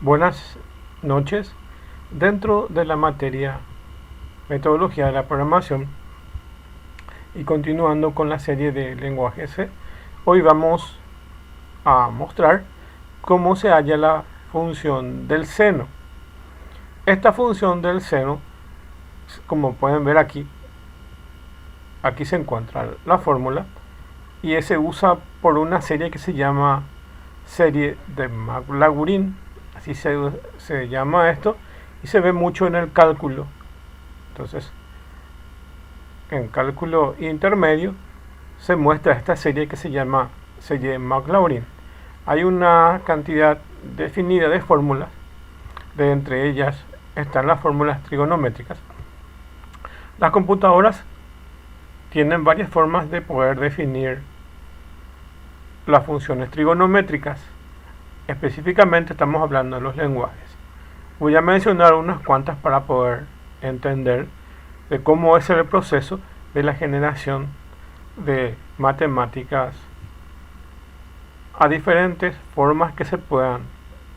Buenas noches. Dentro de la materia metodología de la programación y continuando con la serie de lenguajes C, hoy vamos a mostrar cómo se halla la función del seno. Esta función del seno, como pueden ver aquí se encuentra la fórmula y se usa por una serie que se llama serie de Maclaurin. Así se llama esto y se ve mucho en el cálculo. Entonces, en cálculo intermedio se muestra esta serie que se llama serie de Maclaurin. Hay una cantidad definida de fórmulas, de entre ellas están las fórmulas trigonométricas. Las computadoras tienen varias formas de poder definir las funciones trigonométricas. Específicamente estamos hablando de los lenguajes. Voy a mencionar unas cuantas para poder entender de cómo es el proceso de la generación de matemáticas a diferentes formas que se puedan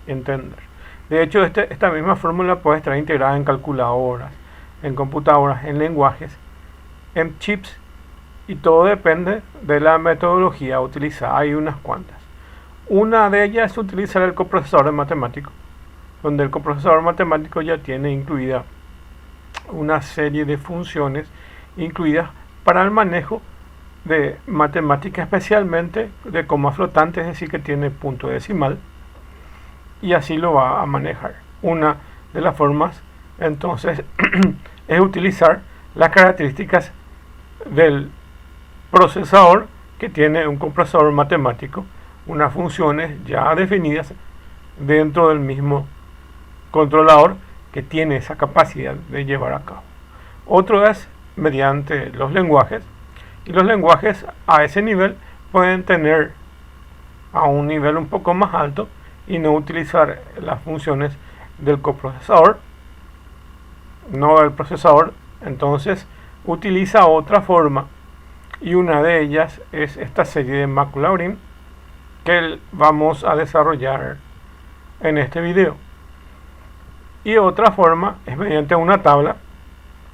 entender. De hecho, esta misma fórmula puede estar integrada en calculadoras, en computadoras, en lenguajes, en chips, y todo depende de la metodología utilizada. Hay unas cuantas. Una de ellas es utilizar el coprocesador matemático, donde el coprocesador matemático ya tiene incluida una serie de funciones incluidas para el manejo de matemática, especialmente de coma flotante, es decir, que tiene punto decimal, y así lo va a manejar. Una de las formas, entonces, es utilizar las características del procesador, que tiene un coprocesador matemático, unas funciones ya definidas dentro del mismo controlador que tiene esa capacidad de llevar a cabo. Otro es mediante los lenguajes, y los lenguajes a ese nivel pueden tener a un nivel un poco más alto y no utilizar las funciones del coprocesador, no del procesador. Entonces utiliza otra forma, y una de ellas es esta serie de Maclaurin que vamos a desarrollar en este video. Y otra forma es mediante una tabla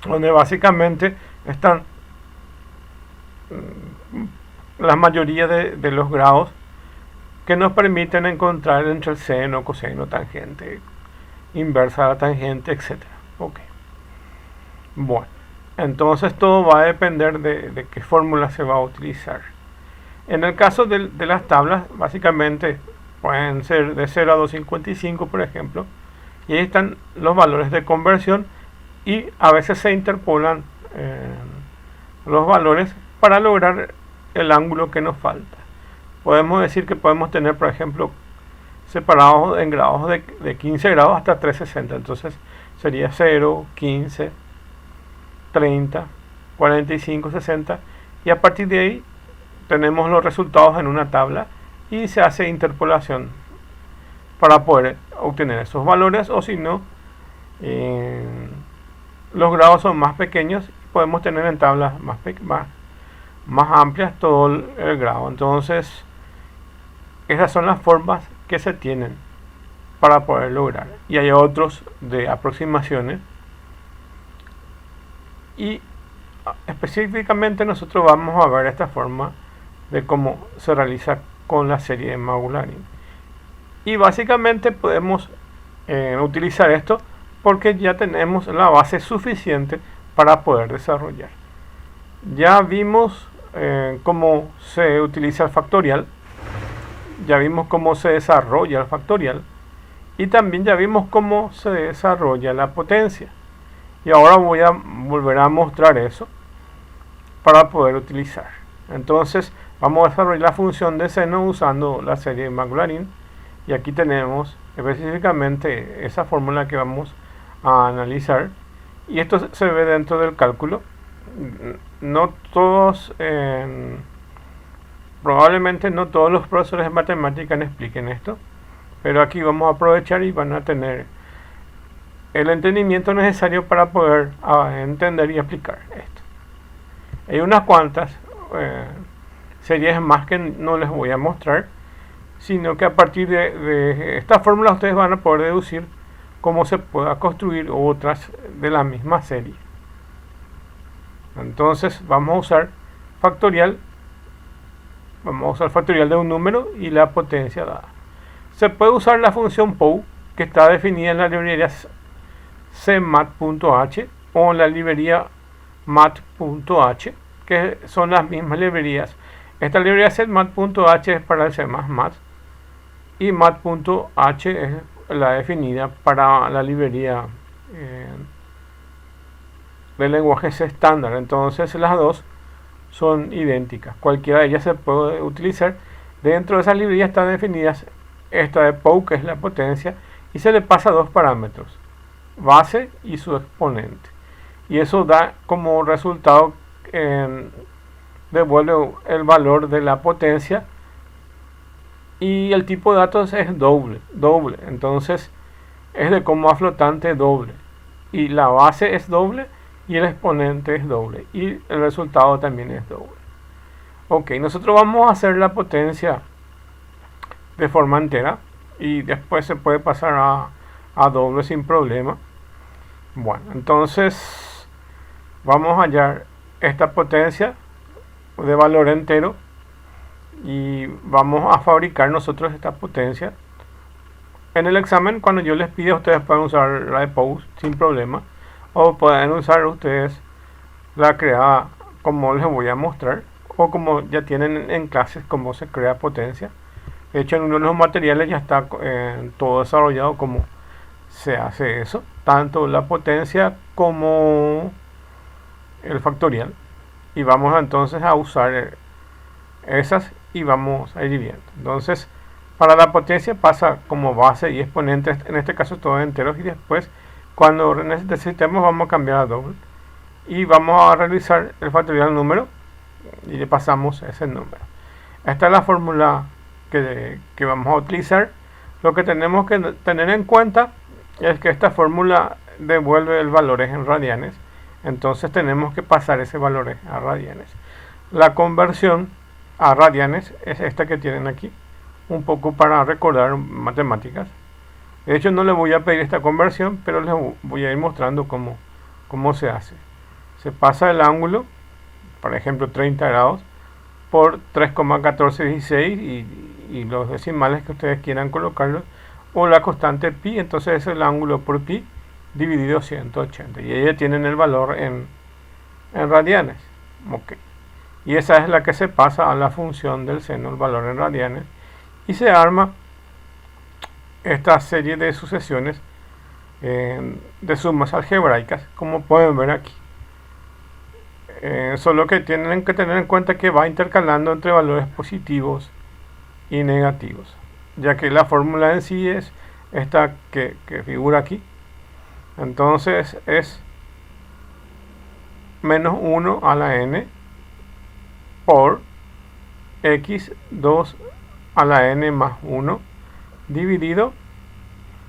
donde básicamente están la mayoría de los grados que nos permiten encontrar entre el seno, coseno, tangente, inversa de la tangente, etc. Ok. Bueno, entonces todo va a depender de qué fórmula se va a utilizar. En el caso de las tablas, básicamente pueden ser de 0 a 255, por ejemplo, y ahí están los valores de conversión, y a veces se interpolan los valores para lograr el ángulo que nos falta. Podemos decir que podemos tener, por ejemplo, separados en grados de 15 grados hasta 360. Entonces sería 0, 15, 30, 45, 60, y a partir de ahí tenemos los resultados en una tabla y se hace interpolación para poder obtener esos valores, o si no, los grados son más pequeños, podemos tener en tablas más amplias todo el grado. Entonces esas son las formas que se tienen para poder lograr, y hay otros de aproximaciones, y específicamente nosotros vamos a ver esta forma de cómo se realiza con la serie de Maclaurin. Y básicamente podemos utilizar esto porque ya tenemos la base suficiente para poder desarrollar. Ya vimos cómo se utiliza el factorial, ya vimos cómo se desarrolla el factorial, y también ya vimos cómo se desarrolla la potencia. Y ahora voy a volver a mostrar eso para poder utilizar. Entonces vamos a desarrollar la función de seno usando la serie de Maclaurin, y aquí tenemos específicamente esa fórmula que vamos a analizar, y esto se ve dentro del cálculo. No todos, probablemente no todos los profesores de matemáticas expliquen esto, pero aquí vamos a aprovechar y van a tener el entendimiento necesario para poder entender y aplicar esto. Hay unas cuantas series más que no les voy a mostrar, sino que a partir de esta fórmula ustedes van a poder deducir cómo se pueda construir otras de la misma serie. Entonces vamos a usar factorial. Vamos a usar factorial de un número y la potencia dada. Se puede usar la función POU, que está definida en la librería cmat.h o en la librería mat.h, que son las mismas librerías. Esta librería cmat.h es para el C++ y mat.h es la definida para la librería del lenguaje C estándar. Entonces las dos son idénticas. Cualquiera de ellas se puede utilizar. Dentro de esas librerías están definidas esta de POU, que es la potencia, y se le pasa dos parámetros, base y su exponente. Y eso da como resultado, devuelve el valor de la potencia, y el tipo de datos es doble. Entonces es de coma flotante doble, y la base es doble y el exponente es doble, y el resultado también es doble. Ok, nosotros vamos a hacer la potencia de forma entera y después se puede pasar a doble sin problema. Bueno, entonces vamos a hallar esta potencia de valor entero y vamos a fabricar nosotros esta potencia. En el examen, cuando yo les pido, ustedes pueden usar la de POU sin problema, o pueden usar ustedes la creada como les voy a mostrar, o como ya tienen en clases cómo se crea potencia. De hecho, en uno de los materiales ya está todo desarrollado cómo se hace eso, tanto la potencia como el factorial. Y vamos entonces a usar esas y vamos a ir viendo. Entonces, para la potencia pasa como base y exponente, en este caso todos enteros, y después cuando necesitemos vamos a cambiar a doble y vamos a realizar el factorial número y le pasamos ese número. Esta es la fórmula que vamos a utilizar. Lo que tenemos que tener en cuenta es que esta fórmula devuelve el valor en radianes, entonces tenemos que pasar ese valor a radianes. La conversión a radianes es esta que tienen aquí, un poco para recordar matemáticas. De hecho, no les voy a pedir esta conversión, pero les voy a ir mostrando cómo se hace. Se pasa el ángulo, por ejemplo 30 grados, por 3,1416 y los decimales que ustedes quieran colocarlos, o la constante pi. Entonces es el ángulo por pi dividido 180, y ahí tienen el valor en radianes. Ok, y esa es la que se pasa a la función del seno, el valor en radianes, y se arma esta serie de sucesiones de sumas algebraicas, como pueden ver aquí. Solo que tienen que tener en cuenta que va intercalando entre valores positivos y negativos, ya que la fórmula en sí es esta que figura aquí. Entonces es menos 1 a la n por x 2 a la n más 1 dividido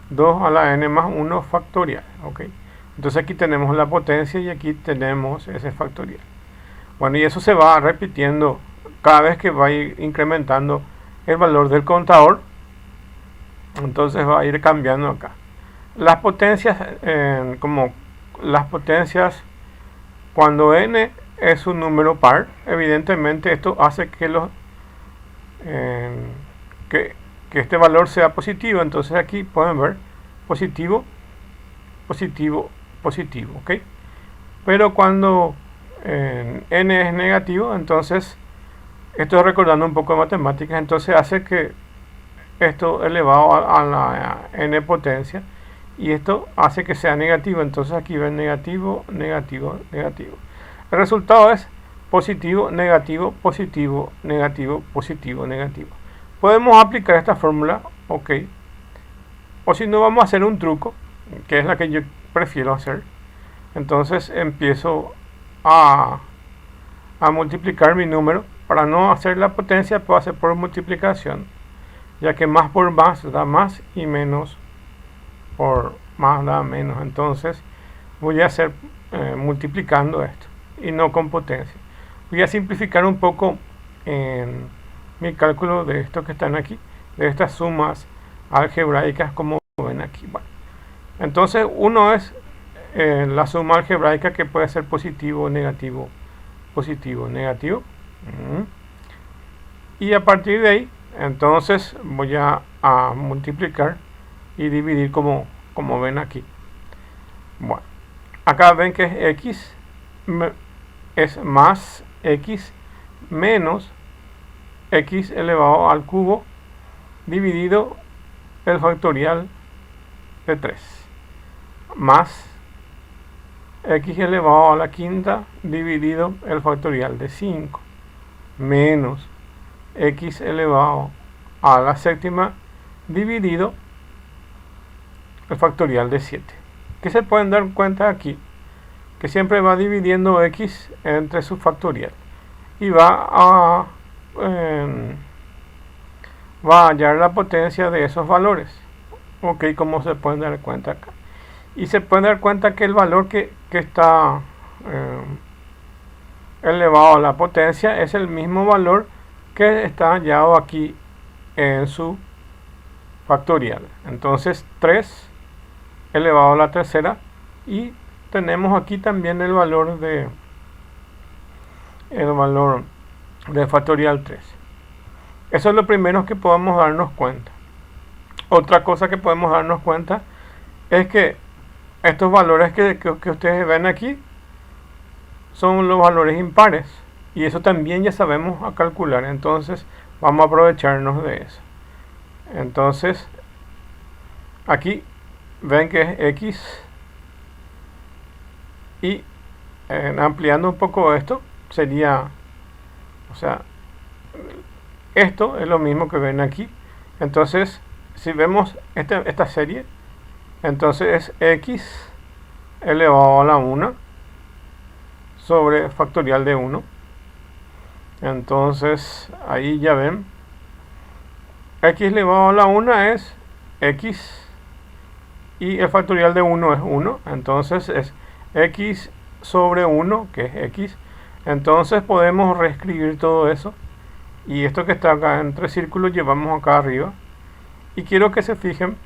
2 a la n más 1 factorial. Ok, entonces aquí tenemos la potencia y aquí tenemos ese factorial. Bueno, y eso se va repitiendo cada vez que va a ir incrementando el valor del contador. Entonces va a ir cambiando acá las potencias, como las potencias cuando n es un número par. Evidentemente esto hace que que este valor sea positivo. Entonces aquí pueden ver positivo, positivo, positivo. Ok, pero cuando n es negativo, entonces estoy recordando un poco de matemáticas, entonces hace que esto elevado a la n potencia, y esto hace que sea negativo. Entonces aquí ven negativo, negativo, negativo. El resultado es positivo, negativo, positivo, negativo, positivo, negativo. Podemos aplicar esta fórmula, ok, o si no, vamos a hacer un truco, que es la que yo prefiero hacer. Entonces empiezo a multiplicar mi número. Para no hacer la potencia, puedo hacer por multiplicación, ya que más por más da más y menos por más da menos. Entonces voy a hacer multiplicando esto y no con potencia. Voy a simplificar un poco en mi cálculo de estos que están aquí, de estas sumas algebraicas como ven aquí. Bueno, entonces uno es la suma algebraica que puede ser positivo, negativo, positivo, negativo. Y a partir de ahí, entonces voy a multiplicar y dividir como ven aquí. Bueno, acá ven que es x es más x menos x elevado al cubo dividido el factorial de 3 más x elevado a la quinta dividido el factorial de 5 menos x elevado a la séptima dividido el factorial de 7. Que se pueden dar cuenta aquí que siempre va dividiendo x entre su factorial y va a hallar la potencia de esos valores. Ok, como se pueden dar cuenta acá. Y se pueden dar cuenta que el valor que está elevado a la potencia es el mismo valor que está hallado aquí en su factorial. Entonces 3 elevado a la tercera, y tenemos aquí también el valor de factorial 3. Eso es lo primero que podemos darnos cuenta. Otra cosa que podemos darnos cuenta es que estos valores que ustedes ven aquí son los valores impares, y eso también ya sabemos a calcular. Entonces vamos a aprovecharnos de eso. Entonces aquí ven que es x, y ampliando un poco esto sería, o sea, esto es lo mismo que ven aquí. Entonces si vemos esta serie, entonces es x elevado a la 1 sobre factorial de 1. Entonces ahí ya ven, x elevado a la 1 es x y el factorial de 1 es 1. Entonces es x sobre 1, que es x. Entonces podemos reescribir todo eso, y esto que está acá entre círculos llevamos acá arriba. Y quiero que se fijen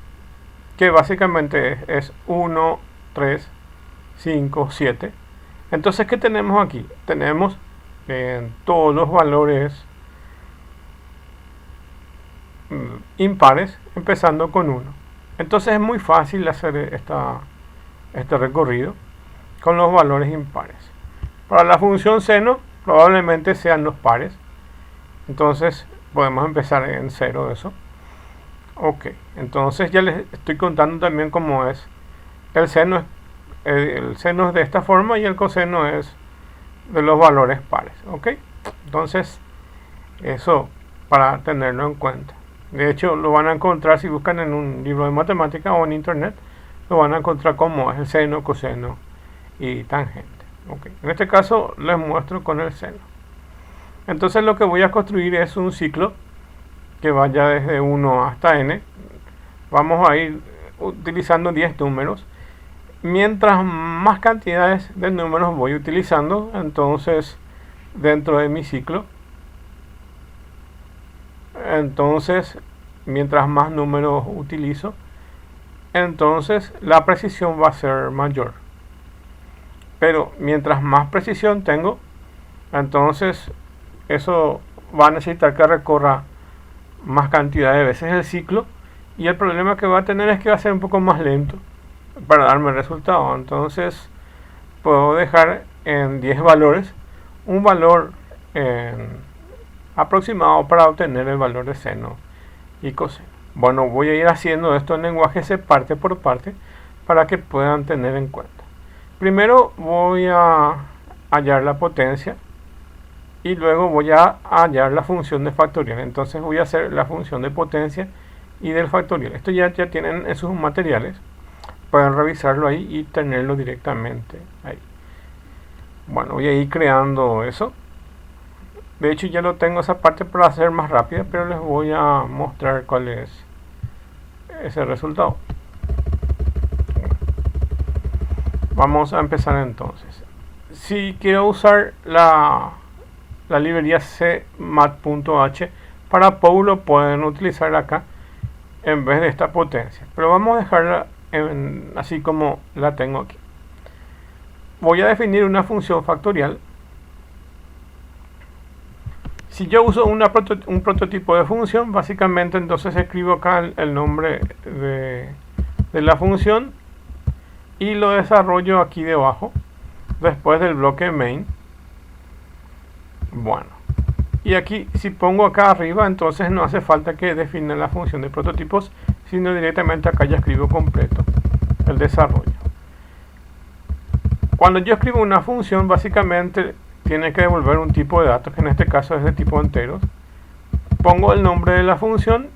que básicamente es 1, 3, 5, 7. Entonces, ¿qué tenemos aquí? Tenemos todos los valores impares, empezando con 1. Entonces es muy fácil hacer este recorrido con los valores impares. Para la función seno probablemente sean los pares. Entonces podemos empezar en 0 eso. Ok, entonces ya les estoy contando también cómo es el seno. El seno es de esta forma y el coseno es de los valores pares. Ok, entonces eso para tenerlo en cuenta. De hecho lo van a encontrar si buscan en un libro de matemática o en internet. Lo van a encontrar como es el seno, coseno y tangente. Okay. En este caso les muestro con el seno. Entonces lo que voy a construir es un ciclo que vaya desde 1 hasta n. Vamos a ir utilizando 10 números. Mientras más cantidades de números voy utilizando, entonces dentro de mi ciclo, entonces mientras más números utilizo, entonces la precisión va a ser mayor. Pero mientras más precisión tengo, entonces eso va a necesitar que recorra más cantidad de veces el ciclo, y el problema que va a tener es que va a ser un poco más lento para darme el resultado. Entonces puedo dejar en 10 valores un valor aproximado para obtener el valor de seno y coseno. Bueno, voy a ir haciendo esto en lenguaje C parte por parte para que puedan tener en cuenta. Primero voy a hallar la potencia y luego voy a hallar la función de factorial. Entonces voy a hacer la función de potencia y del factorial. Esto ya tienen en sus materiales. Pueden revisarlo ahí y tenerlo directamente ahí. Bueno, voy a ir creando eso. De hecho ya lo tengo esa parte para hacer más rápida, pero les voy a mostrar cuál es ese resultado. Vamos a empezar entonces. Si quiero usar la librería cmat.h para POW lo pueden utilizar acá en vez de esta potencia, pero vamos a dejarla así como la tengo aquí. Voy a definir una función factorial. Si yo uso un prototipo de función, básicamente entonces escribo acá el nombre de la función y lo desarrollo aquí debajo, después del bloque main. Bueno, y aquí si pongo acá arriba, entonces no hace falta que defina la función de prototipos, sino directamente acá ya escribo completo el desarrollo. Cuando yo escribo una función, básicamente tiene que devolver un tipo de datos, que en este caso es de tipo enteros. Pongo el nombre de la función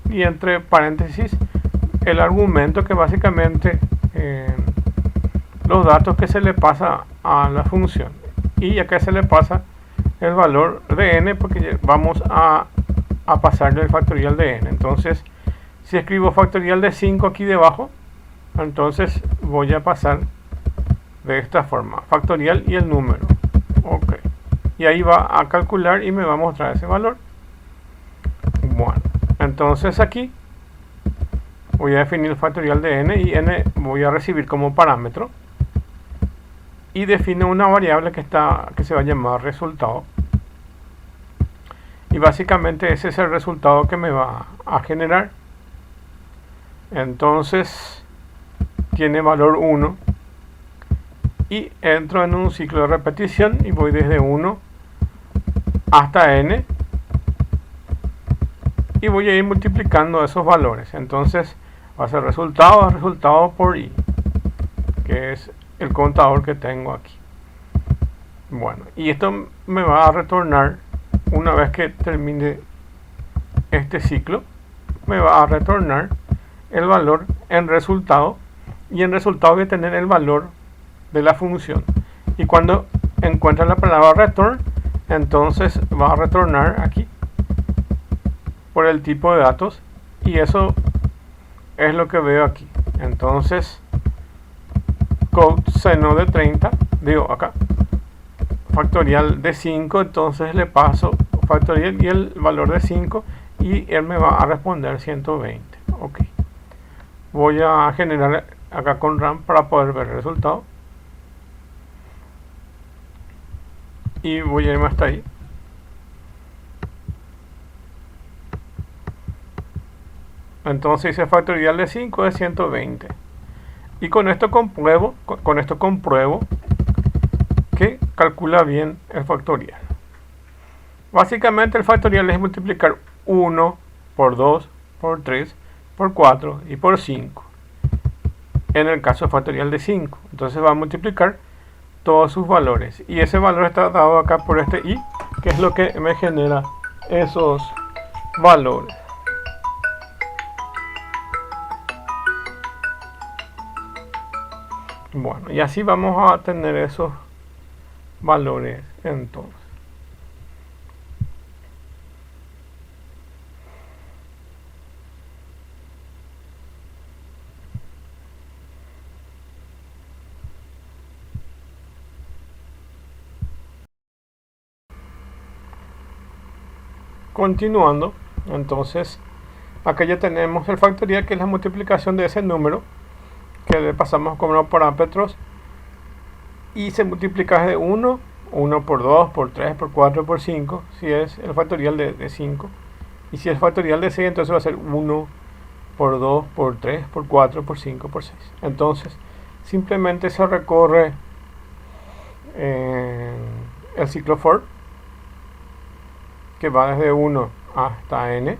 y entre paréntesis el argumento, que básicamente los datos que se le pasa a la función. Y acá se le pasa el valor de n, porque vamos a pasarle el factorial de n. Entonces, si escribo factorial de 5 aquí debajo, entonces voy a pasar de esta forma, factorial y el número. Ok, y ahí va a calcular y me va a mostrar ese valor. Bueno, entonces aquí voy a definir el factorial de n, y n voy a recibir como parámetro, y defino una variable que se va a llamar resultado, y básicamente ese es el resultado que me va a generar. Entonces tiene valor 1 y entro en un ciclo de repetición y voy desde 1 hasta n y voy a ir multiplicando esos valores. Entonces va a ser resultado por i, que es el contador que tengo aquí. Bueno, y esto me va a retornar, una vez que termine este ciclo, me va a retornar el valor en resultado, y en resultado voy a tener el valor de la función. Y cuando encuentra la palabra return, entonces va a retornar aquí por el tipo de datos, y eso es lo que veo aquí. Entonces code seno de 30, digo acá factorial de 5, entonces le paso factorial y el valor de 5 y él me va a responder 120. Ok, voy a generar acá con RAM para poder ver el resultado y voy a irme hasta ahí. Entonces hice factorial de 5 de 120 y con esto compruebo que calcula bien el factorial. Básicamente el factorial es multiplicar 1 por 2 por 3 por 4 y por 5 en el caso factorial de 5. Entonces va a multiplicar todos sus valores y ese valor está dado acá por este i, que es lo que me genera esos valores. Bueno, y así vamos a tener esos valores entonces. Continuando, entonces acá ya tenemos el factorial, que es la multiplicación de ese número que le pasamos como parámetros, y se multiplica de 1 por 2, por 3, por 4, por 5, si es el factorial de 5, y si es factorial de 6, entonces va a ser 1 por 2, por 3, por 4, por 5, por 6. Entonces simplemente se recorre el ciclo for, que va desde 1 hasta n,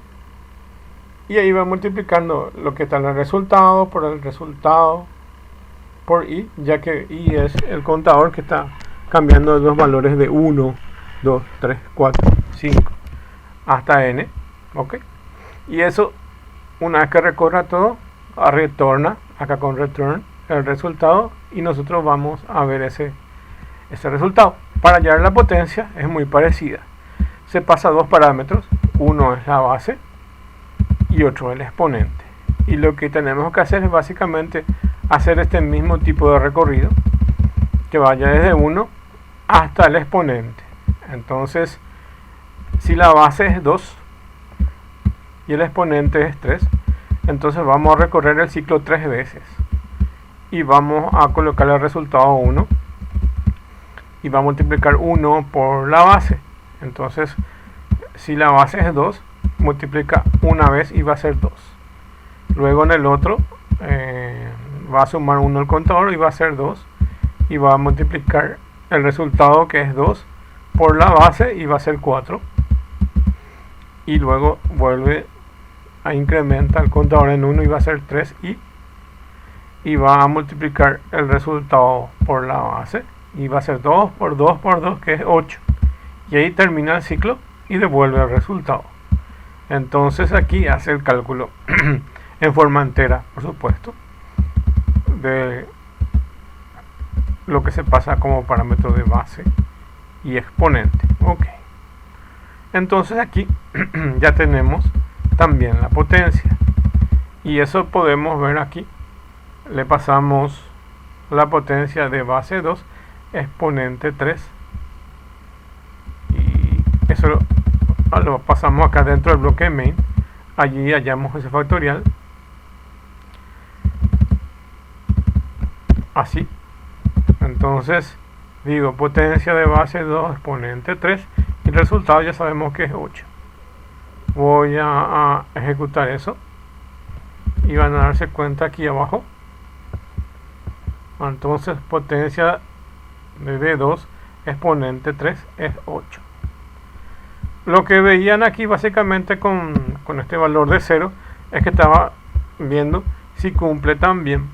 y ahí va multiplicando lo que está en el resultado por i, ya que i es el contador que está cambiando los valores de 1, 2, 3, 4, 5 hasta n. Ok, y eso, una vez que recorra todo, retorna acá con return el resultado, y nosotros vamos a ver ese resultado. Para hallar la potencia es muy parecida. Se pasa dos parámetros, uno es la base y otro el exponente, y lo que tenemos que hacer es básicamente hacer este mismo tipo de recorrido, que vaya desde 1 hasta el exponente. Entonces, si la base es 2, y el exponente es 3. Entonces vamos a recorrer el ciclo 3 veces y vamos a colocar el resultado 1 y va a multiplicar 1 por la base. Entonces si la base es 2, multiplica una vez y va a ser 2. Luego en el otro va a sumar 1 al contador y va a ser 2 y va a multiplicar el resultado, que es 2, por la base y va a ser 4. Y luego vuelve a incrementar el contador en 1 y va a ser 3 y va a multiplicar el resultado por la base y va a ser 2 por 2 por 2, que es 8. Y ahí termina el ciclo y devuelve el resultado. Entonces aquí hace el cálculo en forma entera, por supuesto, de lo que se pasa como parámetro de base y exponente. Ok. Entonces aquí ya tenemos también la potencia. Y eso podemos ver aquí. Le pasamos la potencia de base 2, exponente 3. Y eso lo pasamos acá dentro del bloque main. Allí hallamos ese factorial. Así. Entonces digo potencia de base 2, exponente 3. Y el resultado ya sabemos que es 8. Voy a ejecutar eso. Y van a darse cuenta aquí abajo. Entonces potencia de 2, exponente 3 es 8. Lo que veían aquí básicamente con este valor de 0 es que estaba viendo si cumple también.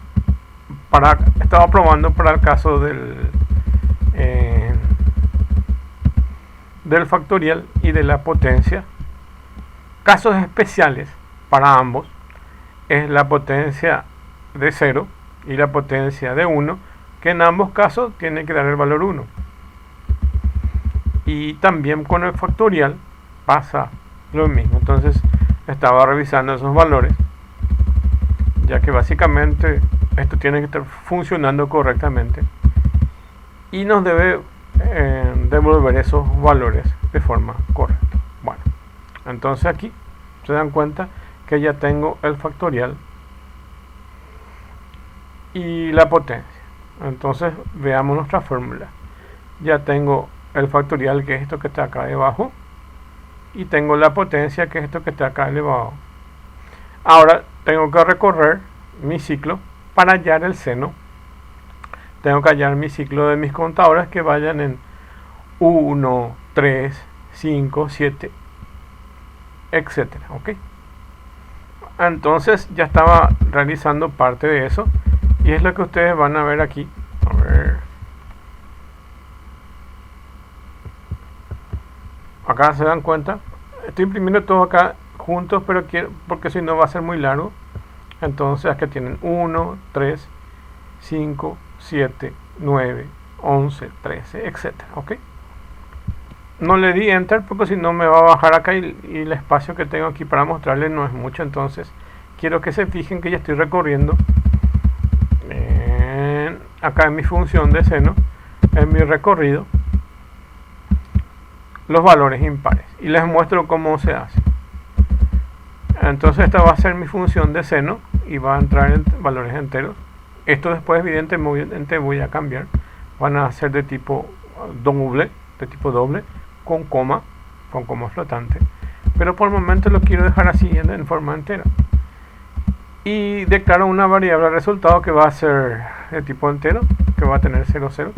Estaba probando para el caso del factorial y de la potencia. Casos especiales para ambos es la potencia de 0 y la potencia de 1, que en ambos casos tiene que dar el valor 1. Y también con el factorial pasa lo mismo. Entonces estaba revisando esos valores, ya que básicamente esto tiene que estar funcionando correctamente y nos debe devolver esos valores de forma correcta. Bueno, entonces aquí se dan cuenta que ya tengo el factorial y la potencia. Entonces veamos nuestra fórmula. Ya tengo el factorial, que es esto que está acá debajo, y tengo la potencia, que es esto que está acá elevado. Ahora tengo que recorrer mi ciclo para hallar el seno. Tengo que hallar mi ciclo de mis contadores que vayan en 1, 3, 5, 7, etcétera. ¿Ok? Entonces ya estaba realizando parte de eso y es lo que ustedes van a ver aquí. A ver. Acá se dan cuenta. Estoy imprimiendo todo acá juntos, pero quiero, porque si no va a ser muy largo. Entonces aquí tienen 1, 3, 5, 7, 9, 11, 13, etcétera. ¿Ok? No le di enter porque si no me va a bajar acá y el espacio que tengo aquí para mostrarles no es mucho. Entonces quiero que se fijen que ya estoy recorriendo acá en mi función de seno, en mi recorrido, los valores impares y les muestro cómo se hace. Entonces esta va a ser mi función de seno y va a entrar en valores enteros. Esto después evidentemente voy a cambiar. Van a ser de tipo doble, con coma flotante. Pero por el momento lo quiero dejar así en forma entera. Y declaro una variable resultado que va a ser de tipo entero, que va a tener 0, 0.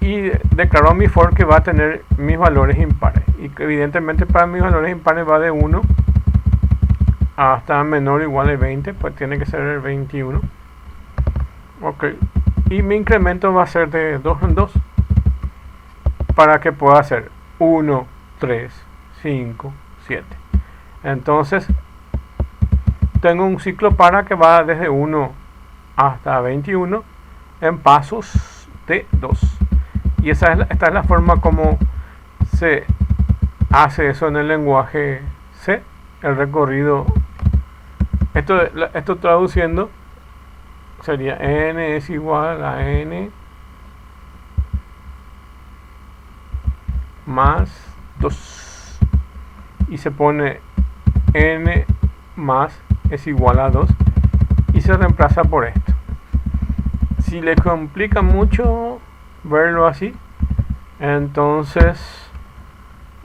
Y declaro mi for que va a tener mis valores impares. Y que evidentemente para mis valores impares va de 1 hasta menor o igual a 20, pues tiene que ser el 21. Ok. Y mi incremento va a ser de 2 en 2. Para que pueda ser 1, 3, 5, 7. Entonces tengo un ciclo para que va desde 1 hasta 21 en pasos de 2. Y esta es la forma como se hace eso en el lenguaje C, el recorrido. Esto traduciendo sería n es igual a n más 2 y se pone n más es igual a 2 y se reemplaza por esto. Si le complica mucho verlo así, entonces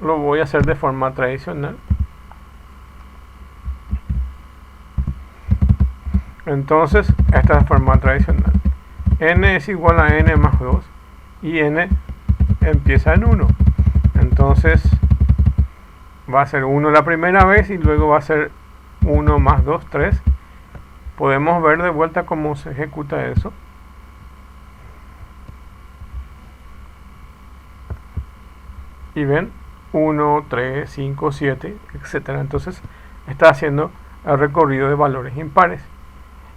lo voy a hacer de forma tradicional. Entonces esta es la forma tradicional. N es igual a n más 2 y n empieza en 1. Entonces va a ser 1 la primera vez y luego va a ser 1 más 2, 3. Podemos ver de vuelta cómo se ejecuta eso. Y ven, 1, 3, 5, 7, etc. Entonces está haciendo el recorrido de valores impares.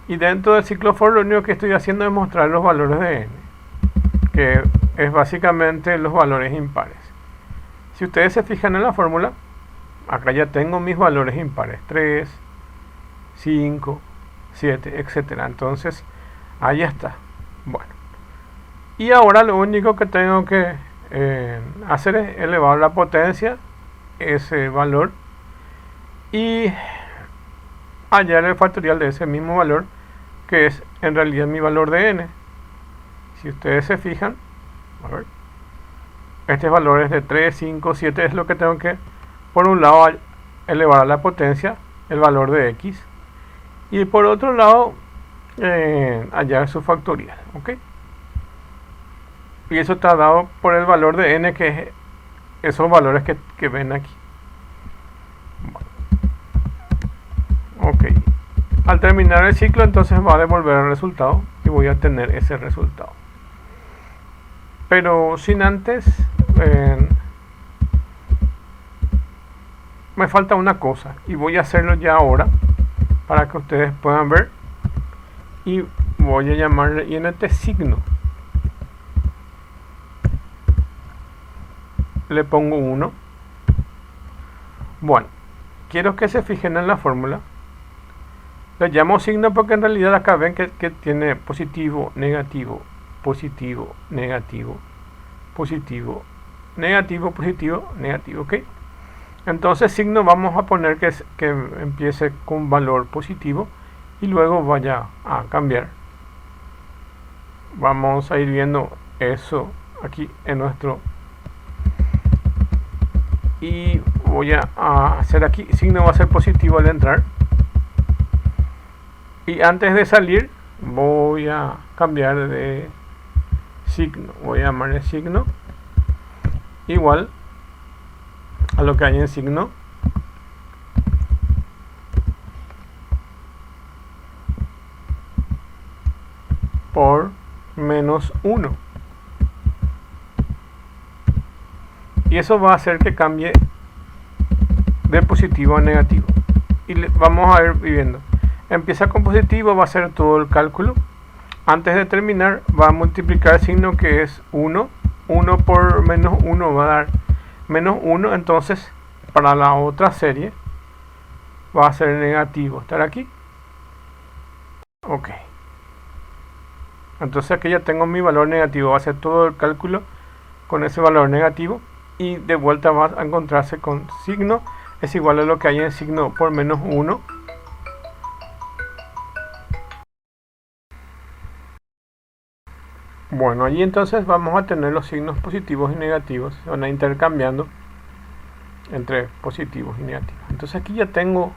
Y dentro del ciclo for lo único que estoy haciendo es mostrar los valores de n, que es básicamente los valores impares. Si ustedes se fijan en la fórmula, acá ya tengo mis valores impares, 3, 5, 7, etc. Entonces, ahí está. Bueno. Y ahora lo único que tengo que hacer es elevar la potencia, ese valor, y hallar el factorial de ese mismo valor, que es en realidad mi valor de n. Si ustedes se fijan, a ver, este valor es de 3, 5, 7, es lo que tengo que, por un lado, elevar a la potencia el valor de x, y por otro lado, hallar su factorial, ¿ok? Y eso está dado por el valor de n, que es esos valores que ven aquí. Ok. Al terminar el ciclo, entonces va a devolver el resultado y voy a tener ese resultado. Pero sin antes, me falta una cosa y voy a hacerlo ya ahora para que ustedes puedan ver. Y voy a llamarle int signo. Le pongo 1. Bueno, quiero que se fijen en la fórmula. Le llamo signo porque en realidad acá ven que tiene positivo, negativo, positivo, negativo, positivo, negativo, positivo, negativo, ¿ok? Entonces signo vamos a poner que empiece con valor positivo y luego vaya a cambiar. Vamos a ir viendo eso aquí en nuestro... Y voy a hacer aquí, signo va a ser positivo al entrar. Y antes de salir voy a cambiar de signo. Voy a llamarle signo igual a lo que hay en signo por menos 1. Y eso va a hacer que cambie de positivo a negativo. Y vamos a ir viendo. Empieza con positivo, va a hacer todo el cálculo. Antes de terminar, va a multiplicar el signo que es 1. 1 por menos 1 va a dar menos 1. Entonces, para la otra serie, va a ser negativo. ¿Estar aquí? Ok. Entonces aquí ya tengo mi valor negativo. Va a hacer todo el cálculo con ese valor negativo. Y de vuelta va a encontrarse con signo es igual a lo que hay en signo por menos 1. Bueno, allí entonces vamos a tener los signos positivos y negativos. Se van a intercambiando entre positivos y negativos. Entonces aquí ya tengo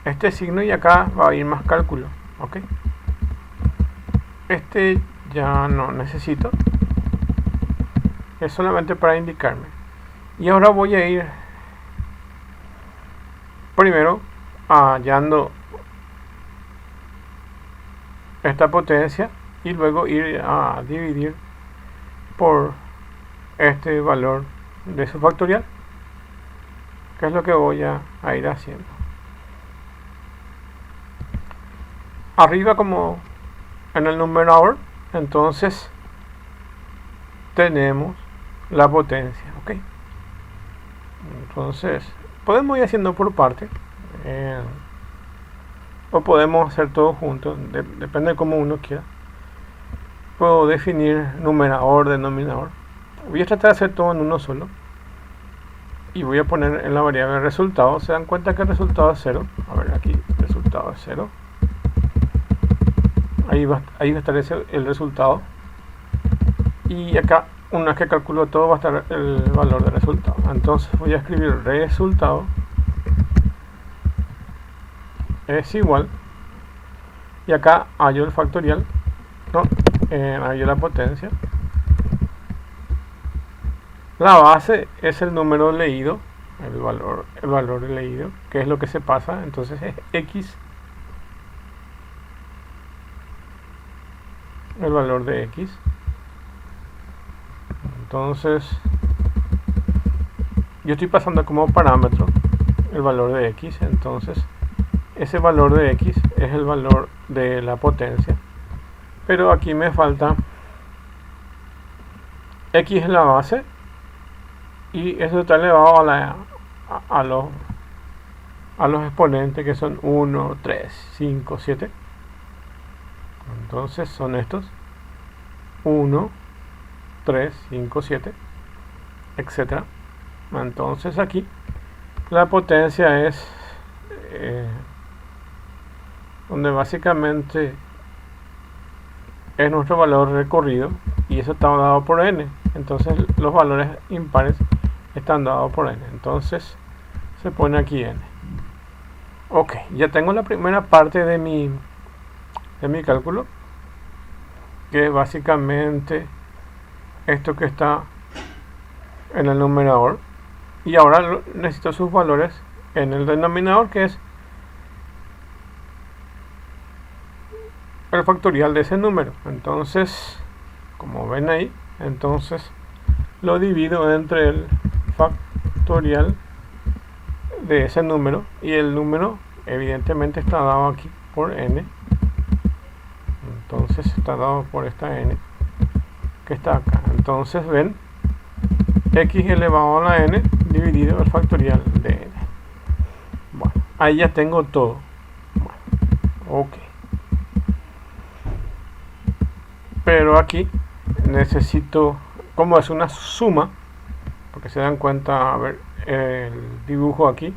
este signo y acá va a ir más cálculo. ¿Ok? Este ya no necesito. Es solamente para indicarme. Y ahora voy a ir primero hallando esta potencia y luego ir a dividir por este valor de su factorial, que es lo que voy a ir haciendo. Arriba, como en el numerador, entonces tenemos la potencia, ¿ok? Entonces podemos ir haciendo por parte, o podemos hacer todo junto, depende de cómo uno quiera. Puedo definir numerador, denominador. Voy a tratar de hacer todo en uno solo y voy a poner en la variable resultado. Se dan cuenta que el resultado es 0. A ver, aquí resultado es 0. Ahí va a estar el resultado. Y acá, una vez que calculo todo, va a estar el valor de resultado. Entonces voy a escribir resultado es igual. Y acá hallo el factorial. No, hallo la potencia. La base es el número leído, el valor leído, que es lo que se pasa. Entonces es x, el valor de x. Entonces yo estoy pasando como parámetro el valor de x. Entonces ese valor de x es el valor de la potencia, pero aquí me falta x es la base y eso está elevado a los exponentes, que son 1, 3, 5, 7. Entonces son estos 1, 3, 5, 7, etcétera. Entonces aquí la potencia es donde básicamente es nuestro valor recorrido, y eso está dado por n. Entonces los valores impares están dados por n. Entonces se pone aquí n. Ok, ya tengo la primera parte de mi cálculo, que es básicamente esto que está en el numerador, y ahora necesito sus valores en el denominador, que es el factorial de ese número. Entonces, como ven ahí, entonces lo divido entre el factorial de ese número, y el número evidentemente está dado aquí por n. Entonces está dado por esta n que está acá. Entonces ven, x elevado a la n dividido el factorial de n. Bueno, ahí ya tengo todo. Bueno, ok. Pero aquí necesito, como es una suma, porque se dan cuenta, a ver, el dibujo aquí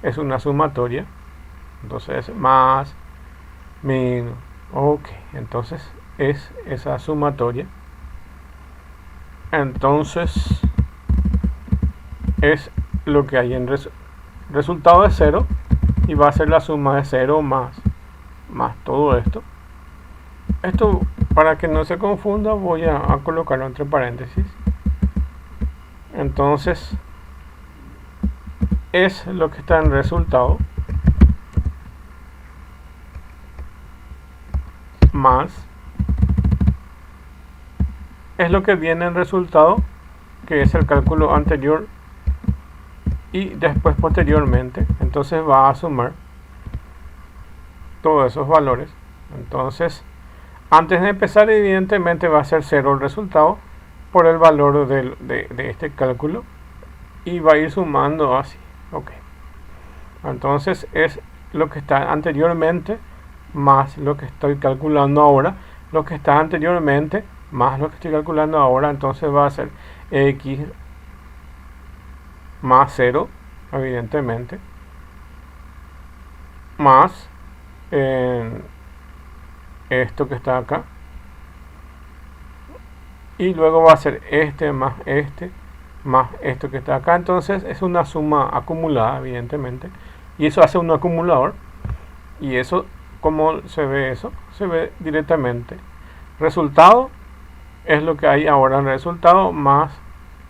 es una sumatoria. Entonces más, menos. Ok, entonces es esa sumatoria. Entonces es lo que hay en resultado de 0, y va a ser la suma de 0 más todo esto. Esto, para que no se confunda, voy a colocarlo entre paréntesis. Entonces es lo que está en resultado más es lo que viene en resultado, que es el cálculo anterior y después posteriormente. Entonces va a sumar todos esos valores. Entonces, antes de empezar, evidentemente va a ser 0 el resultado por el valor de este cálculo, y va a ir sumando así. Ok, entonces es lo que está anteriormente más lo que estoy calculando ahora, lo que está anteriormente más lo que estoy calculando ahora. Entonces va a ser x más 0, evidentemente, más esto que está acá, y luego va a ser este más esto que está acá. Entonces es una suma acumulada, evidentemente, y eso hace un acumulador. Y eso, ¿cómo se ve eso? Se ve directamente. Resultado es lo que hay ahora en resultado, más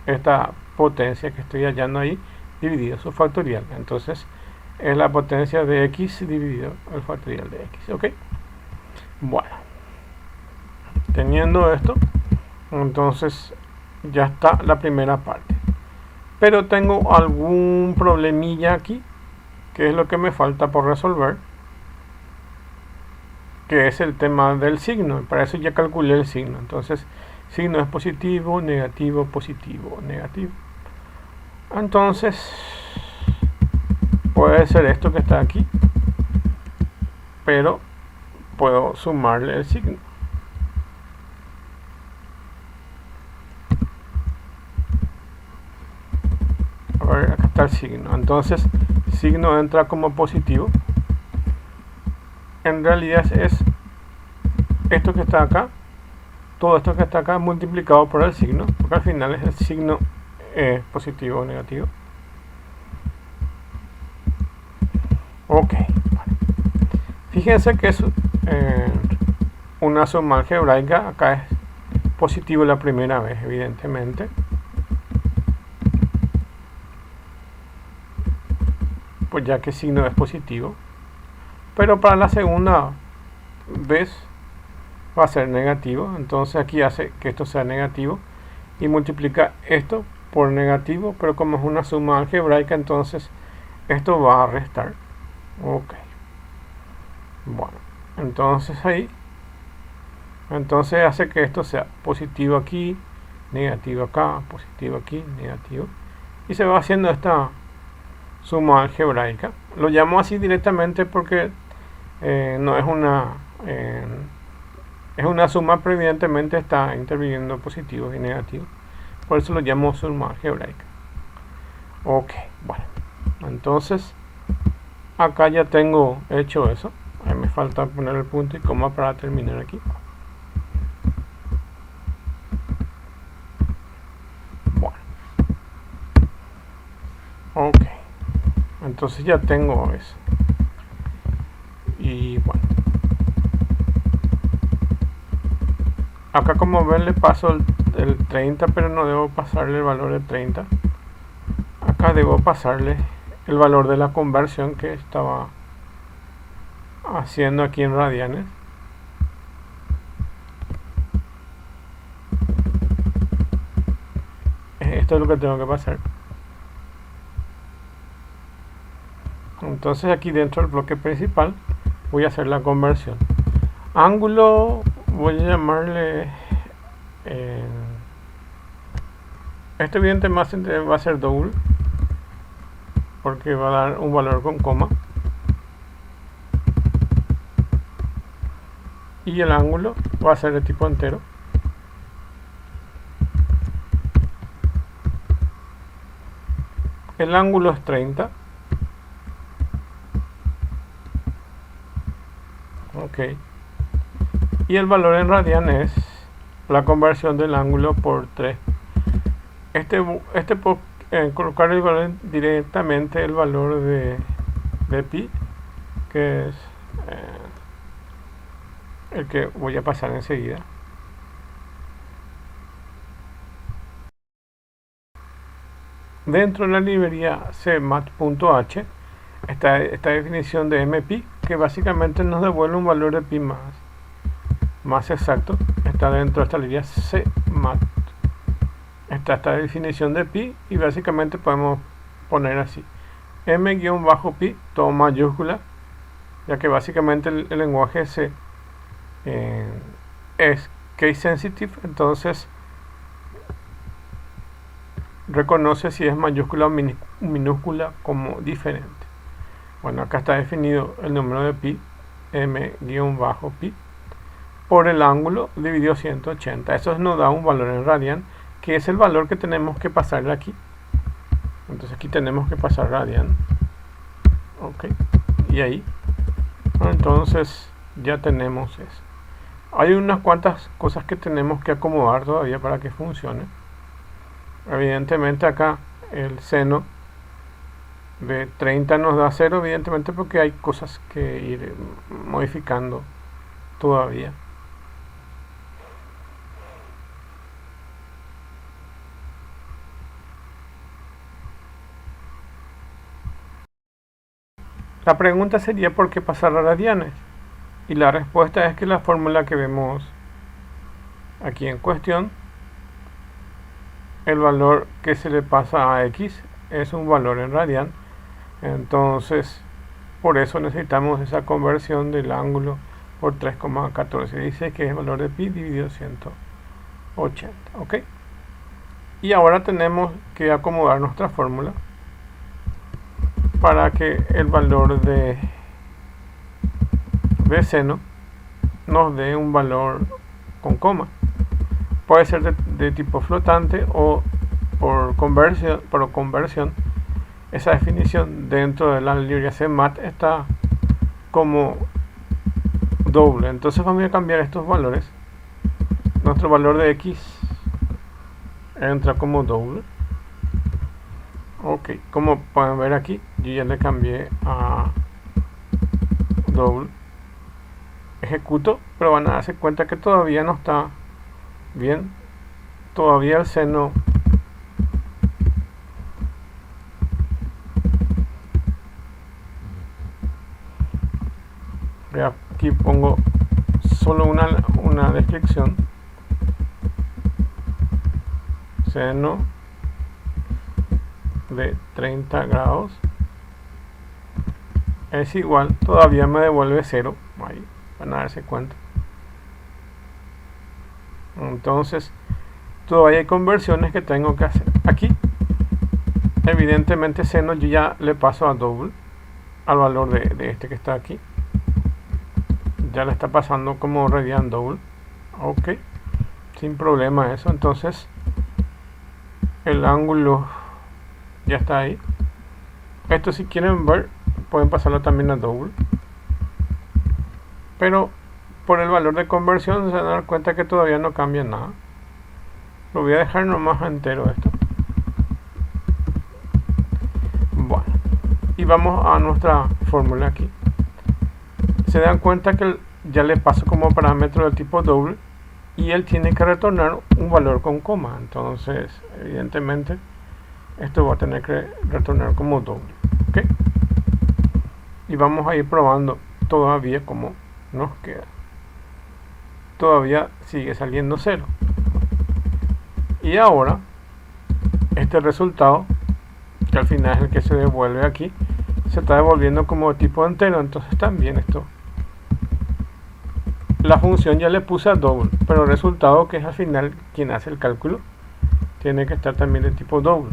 esta potencia que estoy hallando ahí, dividido su factorial. Entonces es la potencia de x dividido el factorial de x. Ok, bueno, teniendo esto, entonces ya está la primera parte. Pero tengo algún problemilla aquí, que es lo que me falta por resolver, que es el tema del signo. Para eso ya calculé el signo. Entonces signo es positivo, negativo, positivo, negativo. Entonces puede ser esto que está aquí, pero puedo sumarle el signo. A ver, acá está buscar signo. Entonces signo entra como positivo. En realidad es esto que está acá, todo esto que está acá multiplicado por el signo, porque al final es el signo positivo o negativo. Ok, fíjense que es una suma algebraica. Acá es positivo la primera vez, evidentemente. Pues ya que signo es positivo. Pero para la segunda vez va a ser negativo. Entonces aquí hace que esto sea negativo y multiplica esto por negativo. Pero como es una suma algebraica, entonces esto va a restar. Ok. Bueno, entonces ahí. Entonces hace que esto sea positivo aquí, negativo acá, positivo aquí, negativo. Y se va haciendo esta suma algebraica. Lo llamo así directamente porque no es es una suma, pero evidentemente está interviniendo positivos y negativos. Por eso lo llamo suma algebraica. Ok, bueno. Entonces, acá ya tengo hecho eso. Ahí me falta poner el punto y coma para terminar aquí. Bueno. Ok. Entonces ya tengo eso. Y bueno. Acá como ven le paso el 30, pero no debo pasarle el valor de 30. Acá debo pasarle el valor de la conversión que estaba haciendo aquí en radianes. Esto es lo que tengo que pasar. Entonces aquí dentro del bloque principal voy a hacer la conversión. Ángulo voy a llamarle este evidentemente va a ser doble porque va a dar un valor con coma, y el ángulo va a ser de tipo entero. El ángulo es 30. Ok. Y el valor en radian es la conversión del ángulo por 3. Puedo colocar el valor directamente, el valor de pi, que es el que voy a pasar enseguida. Dentro de la librería cmat.h está esta definición de mpi, que básicamente nos devuelve un valor de pi más exacto. Está dentro de esta librería cmat. Está esta definición de pi y básicamente podemos poner así: m-pi, todo mayúscula, ya que básicamente el lenguaje es case sensitive, entonces reconoce si es mayúscula o minúscula como diferente. Bueno, acá está definido el número de pi, m-pi, por el ángulo dividido 180. Eso nos da un valor en radian, que es el valor que tenemos que pasarle aquí. Entonces aquí tenemos que pasar radian. Ok, y ahí. Entonces ya tenemos eso. Hay unas cuantas cosas que tenemos que acomodar todavía para que funcione. Evidentemente acá el seno de 30 nos da 0, evidentemente porque hay cosas que ir modificando todavía. La pregunta sería ¿por qué pasar a radianes? Y la respuesta es que la fórmula que vemos aquí en cuestión, el valor que se le pasa a x es un valor en radian. Entonces por eso necesitamos esa conversión del ángulo por 3,1416, que es el valor de pi dividido 180. Ok, y ahora tenemos que acomodar nuestra fórmula para que el valor de seno nos dé un valor con coma. Puede ser de tipo flotante o por conversión esa definición dentro de la librería CMAT está como doble. Entonces vamos a cambiar estos valores. Nuestro valor de x entra como doble. Ok, como pueden ver aquí, yo ya le cambié a doble. Ejecuto, pero van a darse cuenta que todavía no está bien. Todavía el seno aquí pongo solo una descripción. Seno de 30 grados es igual, todavía me devuelve 0. Ahí van a darse cuenta. Entonces todavía hay conversiones que tengo que hacer. Aquí evidentemente seno yo ya le paso a doble, al valor de este que está aquí. Ya le está pasando como radian doble. Ok, sin problema eso. Entonces el ángulo ya está ahí. Esto, si quieren ver, pueden pasarlo también a doble, pero por el valor de conversión se van a dar cuenta que todavía no cambia nada. Lo voy a dejar nomás entero esto. Bueno, y vamos a nuestra fórmula aquí. Se dan cuenta que ya le paso como parámetro del tipo doble y él tiene que retornar un valor con coma. Entonces evidentemente esto va a tener que retornar como doble. ¿Okay? Y vamos a ir probando todavía cómo nos queda. Todavía sigue saliendo 0. Y ahora este resultado, que al final es el que se devuelve aquí, se está devolviendo como tipo entero. Entonces también esto, la función ya le puse a doble, pero el resultado, que es al final quien hace el cálculo, tiene que estar también de tipo doble.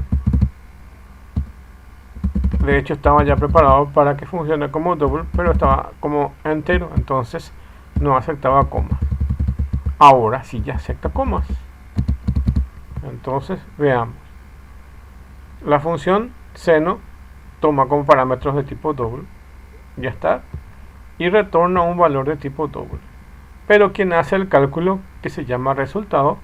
De hecho estaba ya preparado para que funcione como doble, pero estaba como entero, entonces no aceptaba comas. Ahora sí ya acepta comas. Entonces veamos. La función seno toma como parámetros de tipo doble, ya está, y retorna un valor de tipo doble. Pero quien hace el cálculo, que se llama resultado,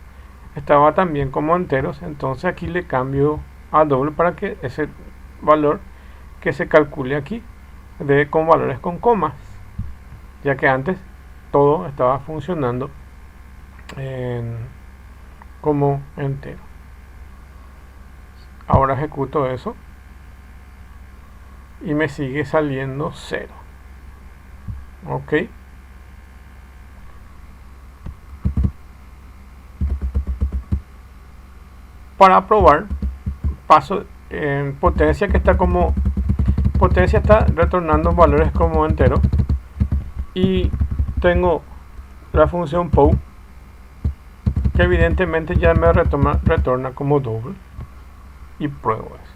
estaba también como enteros. Entonces aquí le cambio a doble para que ese valor que se calcule aquí de con valores con comas, ya que antes todo estaba funcionando como entero. Ahora ejecuto eso y me sigue saliendo 0. Ok, para probar paso en potencia, que está como potencia, está retornando valores como entero, y tengo la función POW, que evidentemente ya me retorna como doble, y pruebo eso.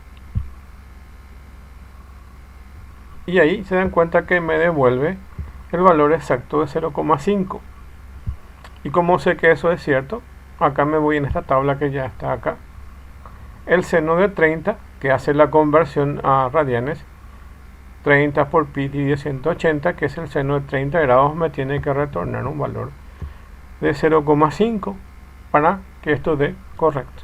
Y ahí se dan cuenta que me devuelve el valor exacto de 0,5. Y como sé que eso es cierto, acá me voy en esta tabla que ya está acá. El seno de 30, que hace la conversión a radianes, 30 por pi dividido 180, que es el seno de 30 grados, me tiene que retornar un valor de 0,5 para que esto dé correcto.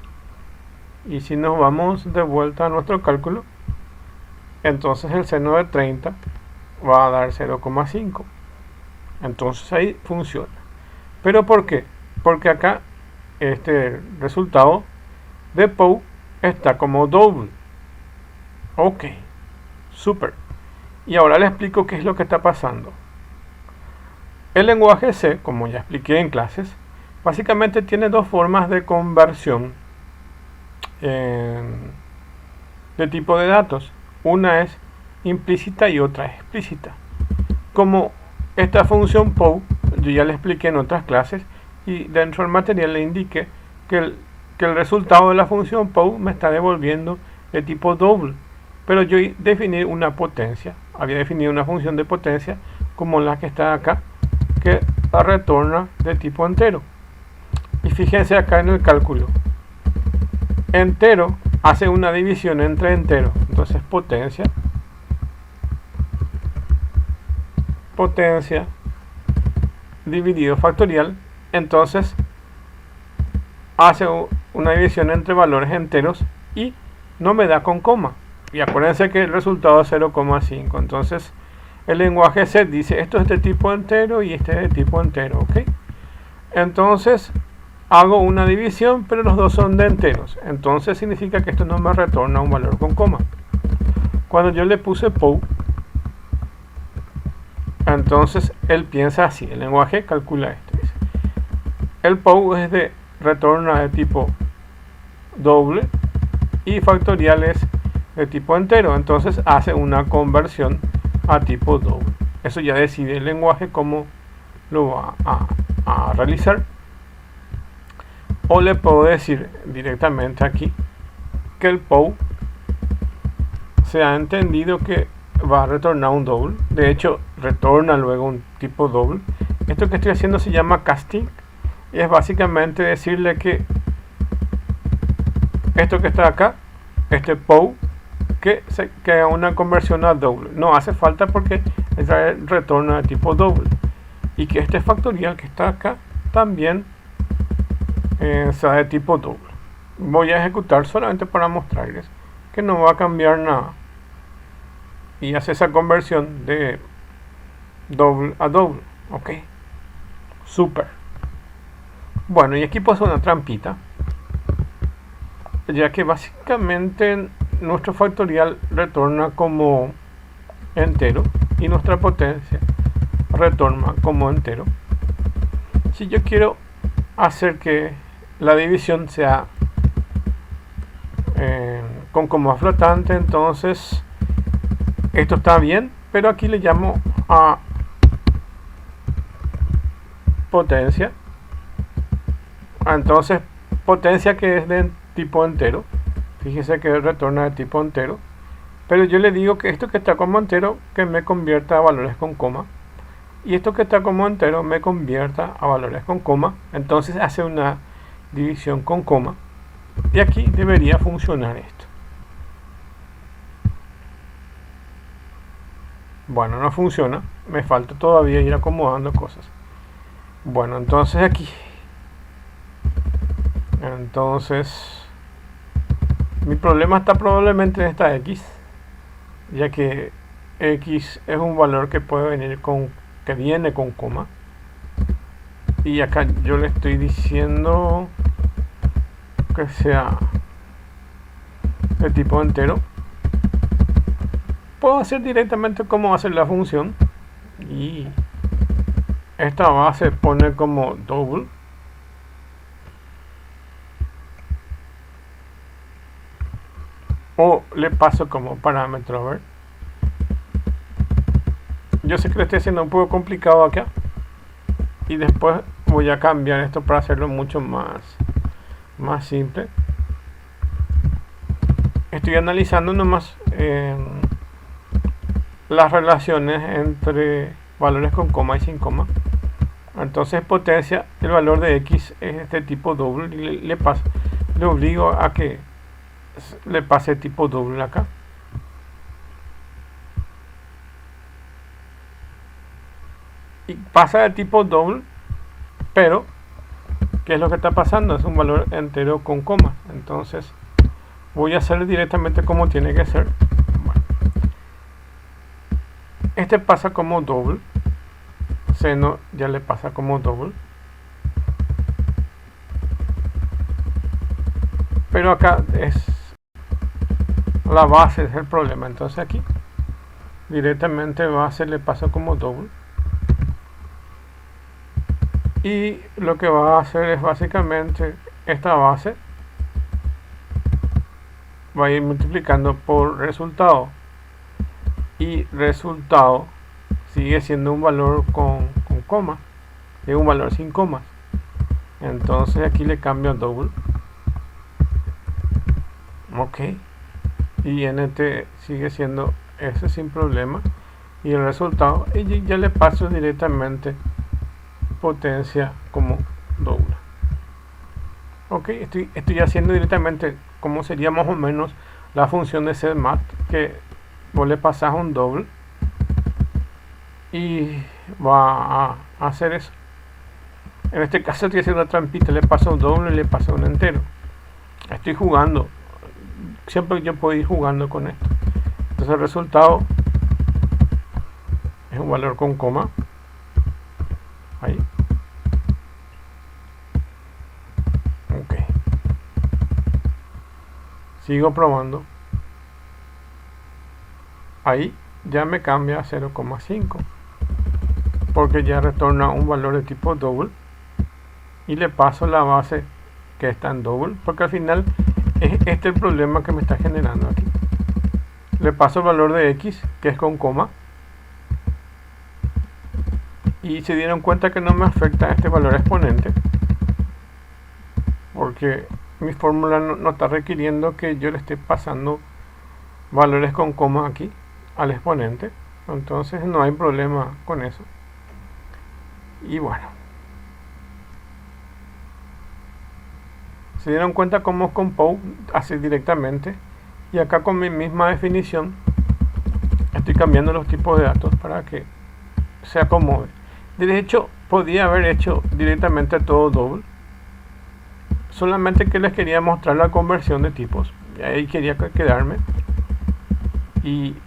Y si nos vamos de vuelta a nuestro cálculo, entonces el seno de 30 va a dar 0,5. Entonces ahí funciona. ¿Pero por qué? Porque acá este resultado de POW está como doble. Ok, super. Y ahora les explico qué es lo que está pasando. El lenguaje C, como ya expliqué en clases, básicamente tiene dos formas de conversión de tipo de datos. Una es implícita y otra es explícita. Como esta función POW, yo ya le expliqué en otras clases, y dentro del material le indiqué que el resultado de la función POW me está devolviendo de tipo doble. Pero yo definí una potencia, había definido una función de potencia como la que está acá, que la retorna de tipo entero. Y fíjense acá en el cálculo, entero hace una división entre entero, Entonces potencia dividido factorial. Entonces hace una división entre valores enteros y no me da con coma. Y acuérdense que el resultado es 0,5. Entonces el lenguaje C dice esto es de tipo entero y este es de tipo entero, ¿ok? Entonces hago una división, pero los dos son de enteros. Entonces significa que esto no me retorna un valor con coma. Cuando yo le puse POU, entonces él piensa así. El lenguaje calcula esto. Dice, el POU es de retorno de tipo doble y factorial es de tipo entero. Entonces hace una conversión a tipo doble. Eso ya decide el lenguaje cómo lo va a realizar. O le puedo decir directamente aquí que el POU se ha entendido que va a retornar un doble. De hecho, retorna luego un tipo doble. Esto que estoy haciendo se llama casting. Y es básicamente decirle que esto que está acá, este POU, que haga una conversión a doble. No hace falta porque el retorno de tipo doble. Y que este factorial que está acá también sea de tipo doble. Voy a ejecutar solamente para mostrarles que no va a cambiar nada. Y hace esa conversión de doble a doble. Ok. Super. Bueno, y aquí puse una trampita, ya que básicamente nuestro factorial retorna como entero y nuestra potencia retorna como entero. Si yo quiero hacer que la división sea con coma flotante, entonces esto está bien, pero aquí le llamo a potencia. Entonces potencia que es de tipo entero, fíjese que retorna de tipo entero, pero yo le digo que esto que está como entero que me convierta a valores con coma, y esto que está como entero me convierta a valores con coma. Entonces hace una división con coma y aquí debería funcionar esto. Bueno, no funciona, me falta todavía ir acomodando cosas. Bueno, entonces aquí mi problema está probablemente en esta X, ya que X es un valor que puede venir que viene con coma, y acá yo le estoy diciendo que sea de tipo entero. Puedo hacer directamente cómo hacer la función, y esta base pone como double. O le paso como parámetro, a ver. Yo sé que lo estoy haciendo un poco complicado acá, y después voy a cambiar esto para hacerlo mucho más simple. Estoy analizando nomás las relaciones entre valores con coma y sin coma. Entonces potencia, el valor de X es de tipo doble, y le obligo a que le pase tipo doble acá. Y pasa de tipo doble, pero ¿qué es lo que está pasando? Es un valor entero con coma. Entonces voy a hacer directamente como tiene que ser. Bueno, este pasa como doble, seno ya le pasa como doble, pero acá es la base, es el problema. Entonces aquí directamente base le pasa como doble, y lo que va a hacer es básicamente esta base va a ir multiplicando por resultado, y resultado sigue siendo un valor con coma, es un valor sin comas. Entonces aquí le cambio a double, ok, y nt sigue siendo ese sin problema, y el resultado, y ya le paso directamente potencia como doble. Ok, estoy haciendo directamente como sería más o menos la función de setmat, que que vos le pasás un doble y va a hacer eso. En este caso estoy haciendo una trampita, le paso un doble y le paso un entero. Estoy jugando, siempre yo puedo ir jugando con esto. Entonces el resultado es un valor con coma. Ahí. Ok. Sigo probando. Ahí ya me cambia a 0,5 porque ya retorna un valor de tipo double y le paso la base que está en double, porque al final es este el problema que me está generando aquí. Le paso el valor de x, que es con coma, y se dieron cuenta que no me afecta este valor exponente porque mi fórmula no está requiriendo que yo le esté pasando valores con coma aquí al exponente, entonces no hay problema con eso. Y bueno, se dieron cuenta cómo compose hace directamente, y acá con mi misma definición estoy cambiando los tipos de datos para que se acomode. De hecho, podía haber hecho directamente todo doble, solamente que les quería mostrar la conversión de tipos y ahí quería quedarme. Y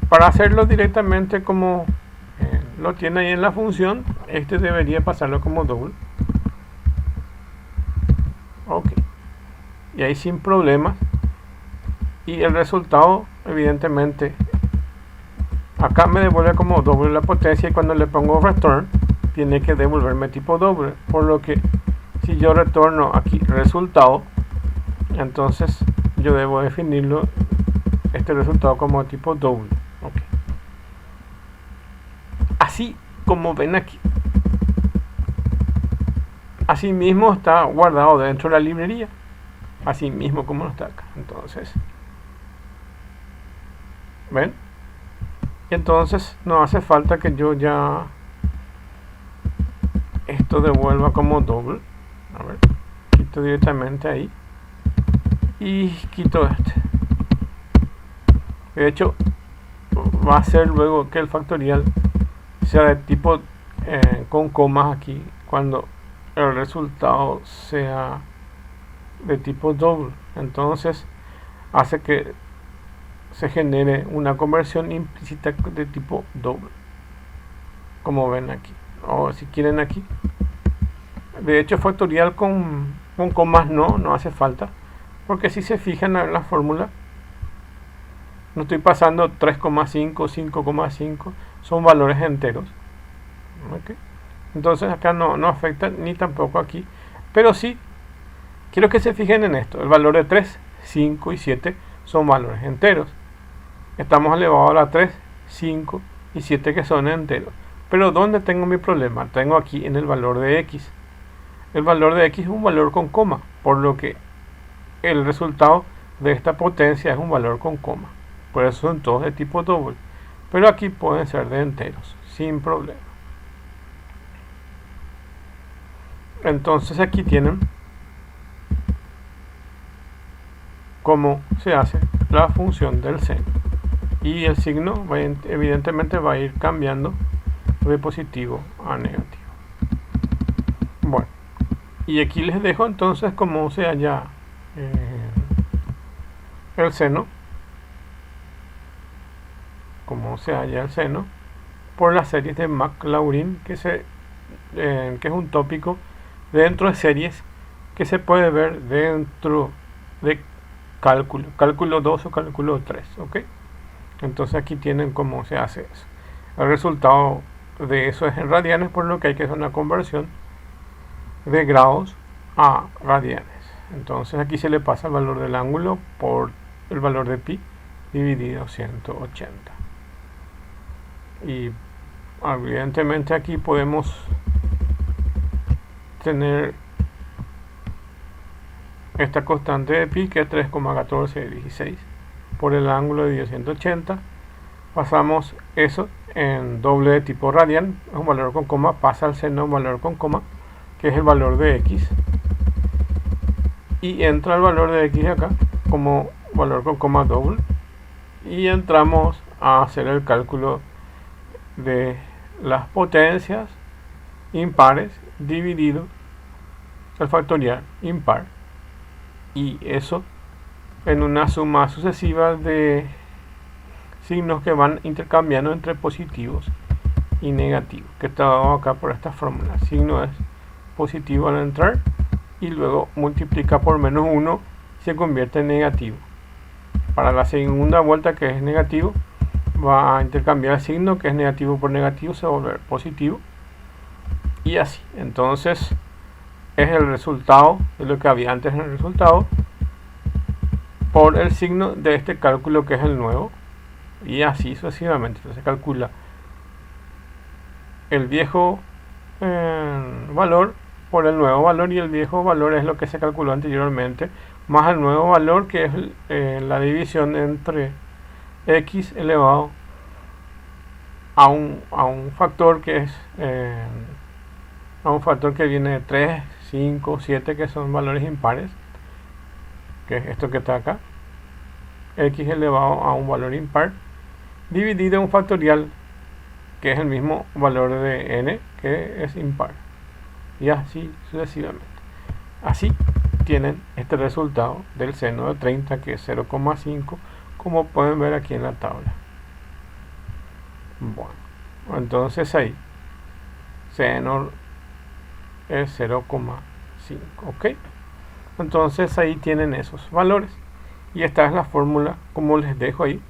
para hacerlo directamente como lo tiene ahí en la función, este debería pasarlo como double. Ok, y ahí sin problemas. Y el resultado, evidentemente, acá me devuelve como doble la potencia, y cuando le pongo return tiene que devolverme tipo doble, por lo que si yo retorno aquí resultado, entonces yo debo definirlo este resultado como tipo doble. Okay. Así como ven aquí, así mismo está guardado dentro de la librería, así mismo como está acá. Entonces, ven, y entonces no hace falta que yo ya esto devuelva como doble. A ver, quito directamente ahí y quito este. De hecho, va a ser luego que el factorial sea de tipo con comas aquí cuando el resultado sea de tipo doble. Entonces hace que se genere una conversión implícita de tipo doble, como ven aquí, o si quieren aquí. De hecho, factorial con comas no hace falta, porque si se fijan en la fórmula, no estoy pasando 3,5, 5,5, son valores enteros. ¿Okay? Entonces acá no afecta, ni tampoco aquí. Pero sí, quiero que se fijen en esto. El valor de 3, 5 y 7 son valores enteros. Estamos elevados a la 3, 5 y 7 que son enteros. Pero ¿dónde tengo mi problema? Tengo aquí en el valor de x. El valor de x es un valor con coma, por lo que el resultado de esta potencia es un valor con coma. Por eso son todos de tipo doble. Pero aquí pueden ser de enteros, sin problema. Entonces aquí tienen cómo se hace la función del seno. Y el signo evidentemente va a ir cambiando de positivo a negativo. Bueno, y aquí les dejo entonces cómo se halla el seno. Cómo se halla el seno por las series de Maclaurin, que es un tópico dentro de series que se puede ver dentro de cálculo 2 o cálculo 3. ¿Ok? Entonces aquí tienen cómo se hace eso. El resultado de eso es en radianes, por lo que hay que hacer una conversión de grados a radianes. Entonces aquí se le pasa el valor del ángulo por el valor de pi dividido 180. Y evidentemente aquí podemos tener esta constante de pi, que es 3,1416 por el ángulo de 180. Pasamos eso en doble de tipo radian, es un valor con coma, pasa al seno un valor con coma, que es el valor de x, y entra el valor de x acá como valor con coma doble, y entramos a hacer el cálculo de las potencias impares dividido el factorial impar, y eso en una suma sucesiva de signos que van intercambiando entre positivos y negativos, que está dado acá por esta fórmula. Signo es positivo al entrar y luego multiplica por menos 1 y se convierte en negativo. Para la segunda vuelta, que es negativo, va a intercambiar el signo, que es negativo por negativo, se va a volver positivo, y así. Entonces es el resultado de lo que había antes en el resultado por el signo de este cálculo, que es el nuevo, y así sucesivamente. Entonces se calcula el viejo valor por el nuevo valor, y el viejo valor es lo que se calculó anteriormente más el nuevo valor, que es la división entre x elevado a un factor que es a un factor que viene de 3, 5, 7, que son valores impares, que es esto que está acá, x elevado a un valor impar, dividido en un factorial que es el mismo valor de n, que es impar, y así sucesivamente. Así tienen este resultado del seno de 30, que es 0,5, como pueden ver aquí en la tabla. Bueno, entonces ahí seno es 0,5, ok. Entonces ahí tienen esos valores, y esta es la fórmula como les dejo ahí.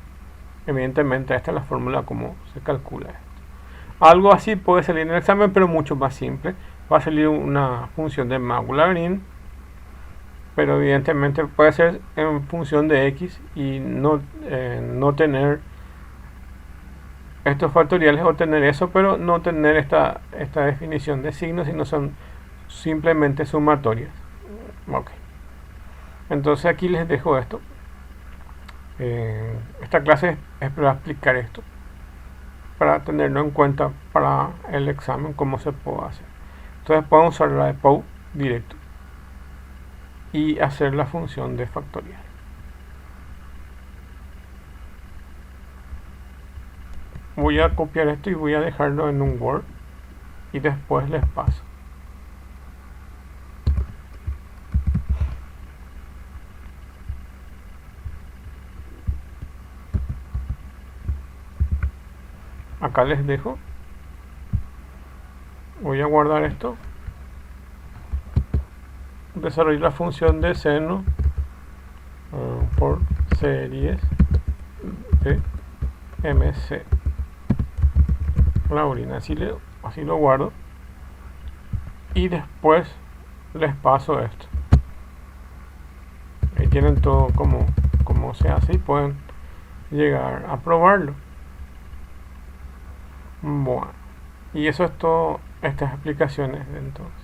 Evidentemente esta es la fórmula como se calcula esto. Algo así puede salir en el examen, pero mucho más simple. Va a salir una función de Maglorin, pero evidentemente puede ser en función de x y no tener estos factoriales, o tener eso pero no tener esta definición de signos, sino son simplemente sumatorias. Ok, entonces aquí les dejo esto. Esta clase es para explicar esto, para tenerlo en cuenta para el examen, cómo se puede hacer. Entonces podemos usar la de POU directo y hacer la función de factorial. Voy a copiar esto y voy a dejarlo en un Word, y después les paso. Acá les dejo. Voy a guardar esto. Desarrollar la función de seno por series de MC Laurina. Así lo guardo, y después les paso esto. Ahí tienen todo como se hace, y pueden llegar a probarlo. Bueno, y eso es todo, estas explicaciones de entonces.